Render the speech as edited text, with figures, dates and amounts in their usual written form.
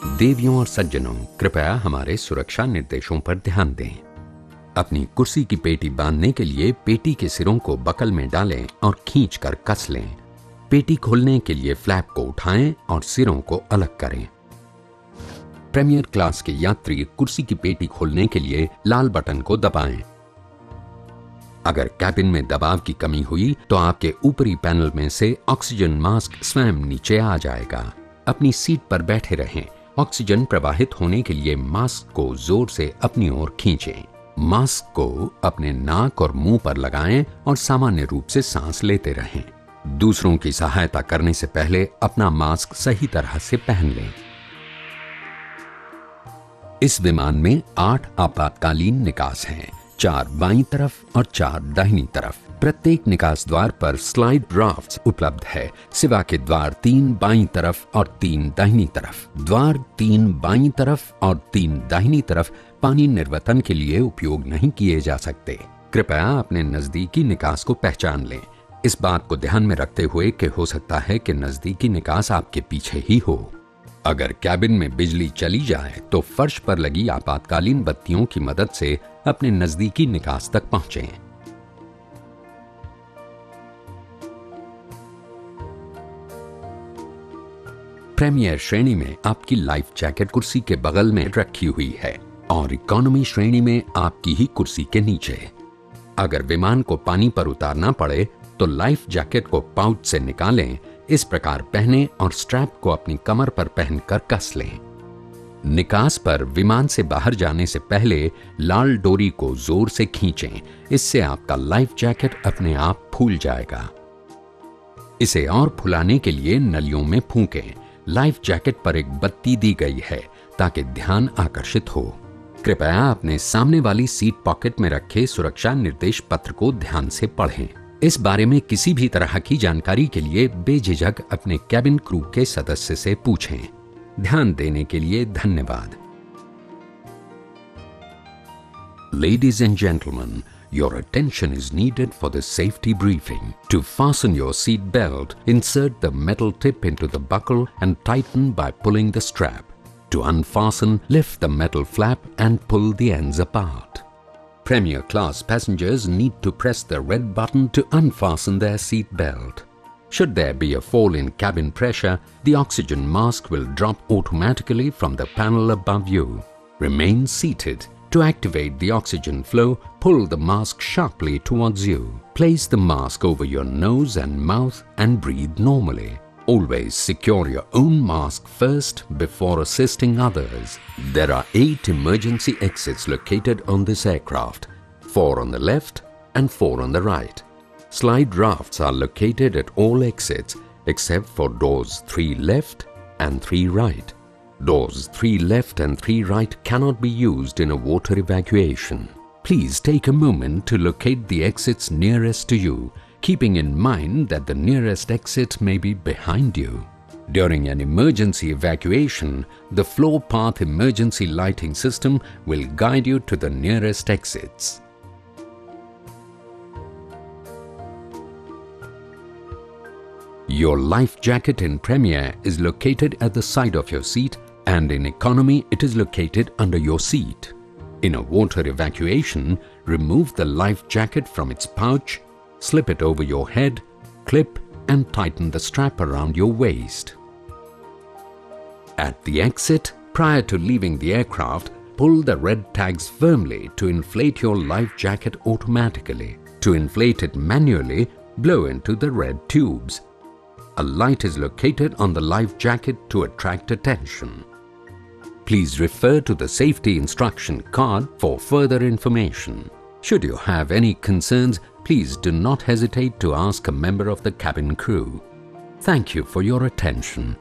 देवियों और सज्जनों, कृपया हमारे सुरक्षा निर्देशों पर ध्यान दें। अपनी कुर्सी की पेटी बांधने के लिए पेटी के सिरों को बकल में डालें और खींचकर कस लें। पेटी खोलने के लिए फ्लैप को उठाएं और सिरों को अलग करें। प्रीमियर क्लास के यात्री कुर्सी की पेटी खोलने के लिए लाल बटन को दबाएं। अगर कैबिन में दबाव की कमी हुई तो आपके ऊपरी पैनल में से ऑक्सीजन मास्क स्वयं नीचे आ जाएगा। अपनी सीट पर बैठे रहें। ऑक्सीजन प्रवाहित होने के लिए मास्क को जोर से अपनी ओर खींचें। मास्क को अपने नाक और मुंह पर लगाएं और सामान्य रूप से सांस लेते रहें। दूसरों की सहायता करने से पहले अपना मास्क सही तरह से पहन लें। इस विमान में 8 आपातकालीन निकास हैं, 4 बाईं तरफ और 4 दाहिनी तरफ। प्रत्येक निकास द्वार पर स्लाइड ड्राफ्ट्स उपलब्ध है, सिवा के द्वार 3 बाईं तरफ और 3 दाहिनी तरफ। द्वार 3 बाईं तरफ और 3 दाहिनी तरफ पानी निर्वतन के लिए उपयोग नहीं किए जा सकते। कृपया अपने नजदीकी निकास को पहचान लें। इस बात को ध्यान में रखते हुए कि हो सकता है कि नजदीकी निकास आपके पीछे ही हो। अगर कैबिन में बिजली चली जाए तो फर्श पर लगी आपातकालीन बत्तियों की मदद से अपने नजदीकी निकास तक पहुंचें। प्रीमियर श्रेणी में आपकी लाइफ जैकेट कुर्सी के बगल में रखी हुई है और इकोनॉमी श्रेणी में आपकी ही कुर्सी के नीचे। अगर विमान को पानी पर उतारना पड़े तो लाइफ जैकेट को पाउच से निकालें, इस प्रकार पहनें और स्ट्रैप को अपनी कमर पर पहनकर कस लें। निकास पर विमान से बाहर जाने से पहले लाल डोरी को जोर से खींचें, इससे आपका लाइफ जैकेट अपने आप फूल जाएगा। इसे और फुलाने के लिए नलियों में फूंकें। लाइफ जैकेट पर एक बत्ती दी गई है ताकि ध्यान आकर्षित हो। कृपया अपने सामने वाली सीट पॉकेट में रखे सुरक्षा निर्देश पत्र को ध्यान से पढ़ें। इस बारे में किसी भी तरह की जानकारी के लिए बेझिझक अपने कैबिन क्रू के सदस्य से पूछें। ध्यान देने के लिए धन्यवाद। Ladies and gentlemen, your attention is needed for the safety briefing. To fasten your seat belt, insert the metal tip into the buckle and tighten by pulling the strap. To unfasten, lift the metal flap and pull the ends apart. Premier class passengers need to press the red button to unfasten their seat belt. Should there be a fall in cabin pressure, the oxygen mask will drop automatically from the panel above you. Remain seated. To activate the oxygen flow, pull the mask sharply towards you. Place the mask over your nose and mouth and breathe normally. Always secure your own mask first before assisting others. There are 8 emergency exits located on this aircraft, 4 on the left and 4 on the right. Slide rafts are located at all exits except for doors 3 left and 3 right. Doors 3 left and 3 right cannot be used in a water evacuation. Please take a moment to locate the exits nearest to you, keeping in mind that the nearest exit may be behind you. During an emergency evacuation, the floor path emergency lighting system will guide you to the nearest exits. Your life jacket in Premier is located at the side of your seat, and in economy it is located under your seat. In a water evacuation, remove the life jacket from its pouch, slip it over your head, clip and tighten the strap around your waist. At the exit, prior to leaving the aircraft, pull the red tags firmly to inflate your life jacket automatically. To inflate it manually, blow into the red tubes. A light is located on the life jacket to attract attention. Please refer to the safety instruction card for further information. Should you have any concerns, please do not hesitate to ask a member of the cabin crew. Thank you for your attention.